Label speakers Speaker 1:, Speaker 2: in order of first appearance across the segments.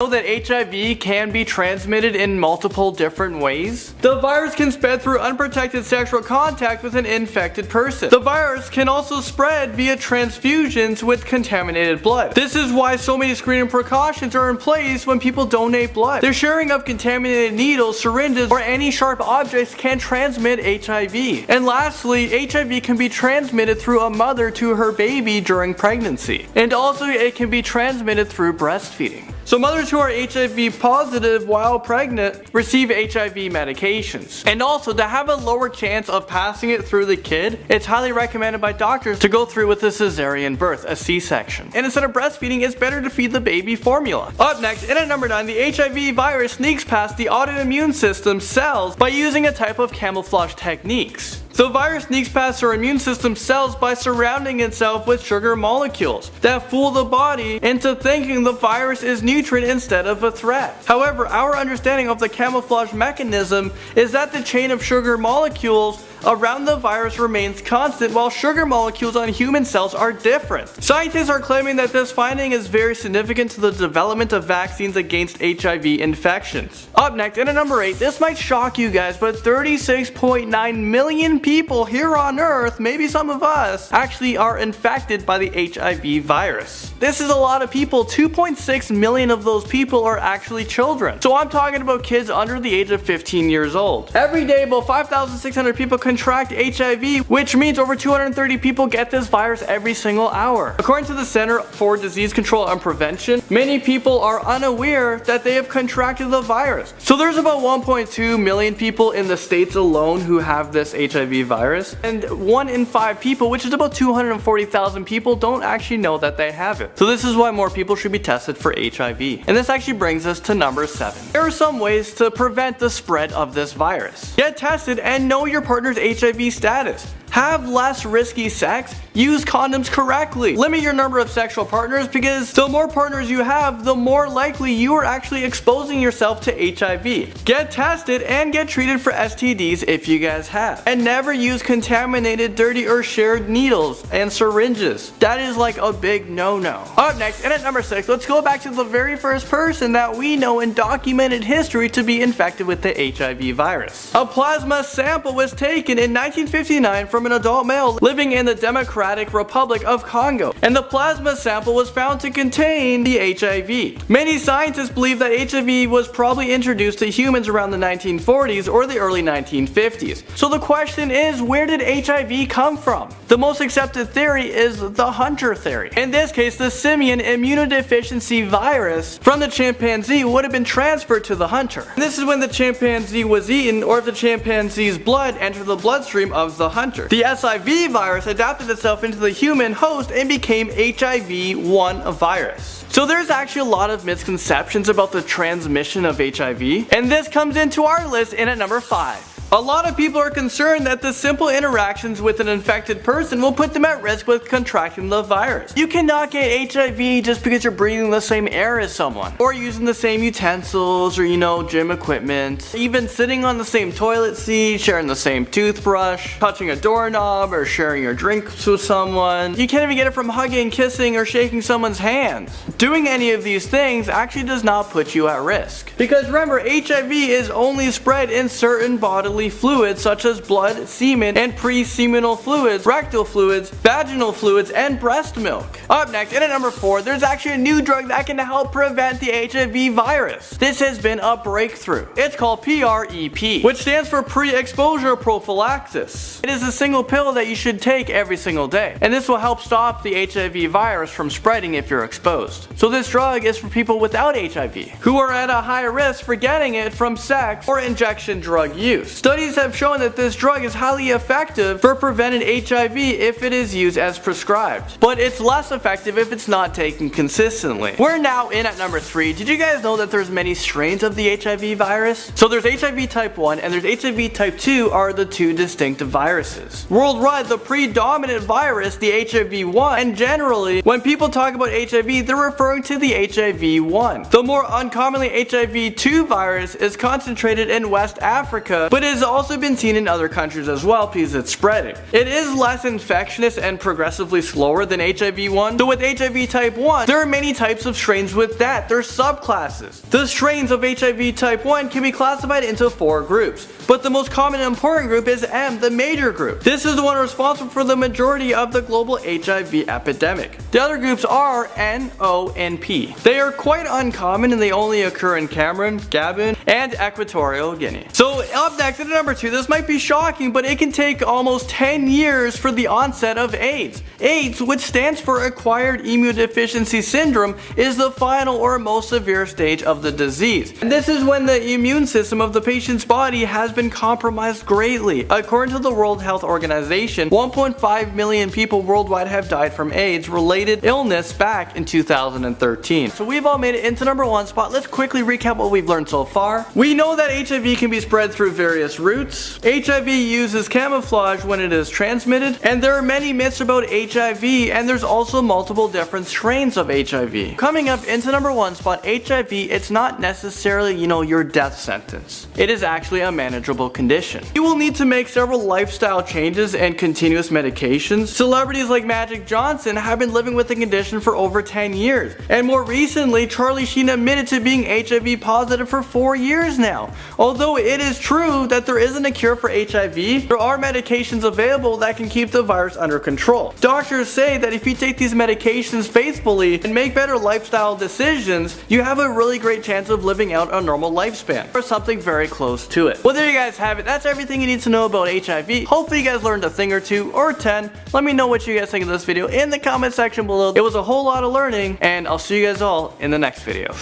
Speaker 1: Know that HIV can be transmitted in multiple different ways? The virus can spread through unprotected sexual contact with an infected person. The virus can also spread via transfusions with contaminated blood. This is why so many screening precautions are in place when people donate blood. The sharing of contaminated needles, syringes, or any sharp objects can transmit HIV. And lastly, HIV can be transmitted through a mother to her baby during pregnancy. And also it can be transmitted through breastfeeding. So mothers who are HIV positive while pregnant receive HIV medications. And also, to have a lower chance of passing it through the kid, it's highly recommended by doctors to go through with a cesarean birth, a C-section. And instead of breastfeeding, it's better to feed the baby formula. Up next, in at number 9, the HIV virus sneaks past the autoimmune system cells by using a type of camouflage techniques. The virus sneaks past our immune system cells by surrounding itself with sugar molecules that fool the body into thinking the virus is neutral instead of a threat. However, our understanding of the camouflage mechanism is that the chain of sugar molecules around the virus remains constant while sugar molecules on human cells are different. Scientists are claiming that this finding is very significant to the development of vaccines against HIV infections. Up next, in at number 8, this might shock you guys, but 36.9 million people here on Earth, maybe some of us, actually are infected by the HIV virus. This is a lot of people. 2.6 million of those people are actually children. So I'm talking about kids under the age of 15 years old. Every day, about 5,600 people contract HIV, which means over 230 people get this virus every single hour. According to the Center for Disease Control and Prevention, many people are unaware that they have contracted the virus. So there's about 1.2 million people in the States alone who have this HIV virus, and 1 in 5 people, which is about 240,000 people, don't actually know that they have it. So this is why more people should be tested for HIV. And this actually brings us to number 7. There are some ways to prevent the spread of this virus. Get tested and know your partner's HIV status. Have less risky sex. Use condoms correctly. Limit your number of sexual partners, because the more partners you have, the more likely you are actually exposing yourself to HIV. Get tested and get treated for STDs if you guys have. And never use contaminated, dirty, or shared needles and syringes. That is like a big no-no. Up next, and at number 6, let's go back to the very first person that we know in documented history to be infected with the HIV virus. A plasma sample was taken in 1959 from an adult male living in the Democratic Republic of Congo, and the plasma sample was found to contain the HIV. Many scientists believe that HIV was probably introduced to humans around the 1940s or the early 1950s. So the question is, where did HIV come from? The most accepted theory is the hunter theory. In this case, the simian immunodeficiency virus from the chimpanzee would have been transferred to the hunter. And this is when the chimpanzee was eaten, or if the chimpanzee's blood entered the bloodstream of the hunter. The SIV virus adapted itself into the human host and became HIV-1 virus. So there's actually a lot of misconceptions about the transmission of HIV, and this comes into our list in at number 5. A lot of people are concerned that the simple interactions with an infected person will put them at risk with contracting the virus. You cannot get HIV just because you're breathing the same air as someone, or using the same utensils, or gym equipment, even sitting on the same toilet seat, sharing the same toothbrush, touching a doorknob, or sharing your drinks with someone. You can't even get it from hugging, kissing, or shaking someone's hand. Doing any of these things actually does not put you at risk. Because remember, HIV is only spread in certain bodily fluids such as blood, semen, and pre-seminal fluids, rectal fluids, vaginal fluids, and breast milk. Up next, in at number 4, there's actually a new drug that can help prevent the HIV virus. This has been a breakthrough. It's called PrEP, which stands for pre-exposure prophylaxis. It is a single pill that you should take every single day, and this will help stop the HIV virus from spreading if you're exposed. So this drug is for people without HIV, who are at a high risk for getting it from sex or injection drug use. Studies have shown that this drug is highly effective for preventing HIV if it is used as prescribed, but it's less effective if it's not taken consistently. We're now in at number 3. Did you guys know that there's many strains of the HIV virus? So there's HIV type 1 and there's HIV type 2 are the two distinct viruses. Worldwide, the predominant virus, the HIV-1, and generally, when people talk about HIV, they're referring to the HIV-1. The more uncommonly HIV-2 virus is concentrated in West Africa, but is has also been seen in other countries as well because it's spreading. It is less infectious and progressively slower than HIV-1. So with HIV type 1, there are many types of strains with that. There are subclasses. The strains of HIV type 1 can be classified into 4 groups, but the most common and important group is M, the major group. This is the one responsible for the majority of the global HIV epidemic. The other groups are N, O, and P. They are quite uncommon and they only occur in Cameroon, Gabon, and Equatorial Guinea. So up next at number 2, this might be shocking, but it can take almost 10 years for the onset of AIDS. AIDS, which stands for Acquired Immunodeficiency Syndrome, is the final or most severe stage of the disease. And this is when the immune system of the patient's body has been compromised greatly. According to the World Health Organization, 1.5 million people worldwide have died from AIDS-related illness back in 2013. So we've all made it into number 1 spot. Let's quickly recap what we've learned so far. We know that HIV can be spread through various routes. HIV uses camouflage when it is transmitted, and there are many myths about HIV, and there's also multiple different strains of HIV. Coming up into number 1 spot, HIV, it's not necessarily, your death sentence. It is actually a manageable condition. You will need to make several lifestyle changes and continuous medications. Celebrities like Magic Johnson have been living with the condition for over 10 years, and more recently, Charlie Sheen admitted to being HIV positive for 4 years now. Although it is true that there isn't a cure for HIV, there are medications available that can keep the virus under control. Doctors say that if you take these medications faithfully and make better lifestyle decisions, you have a really great chance of living out a normal lifespan, or something very close to it. Well, there you guys have it. That's everything you need to know about HIV. Hopefully you guys learned a thing or 2 or 10. Let me know what you guys think of this video in the comment section below. It was a whole lot of learning, and I'll see you guys all in the next video.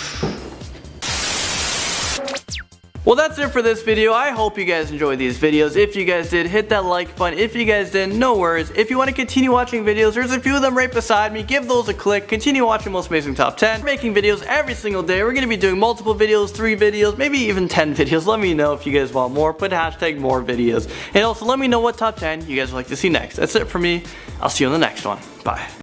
Speaker 1: Well, that's it for this video. I hope you guys enjoyed these videos. If you guys did, hit that like button. If you guys didn't, no worries. If you want to continue watching videos, there's a few of them right beside me. Give those a click. Continue watching Most Amazing Top 10. We're making videos every single day. We're going to be doing multiple videos, 3 videos, maybe even 10 videos. Let me know if you guys want more. Put hashtag more videos. And also let me know what top 10 you guys would like to see next. That's it for me. I'll see you on the next one. Bye.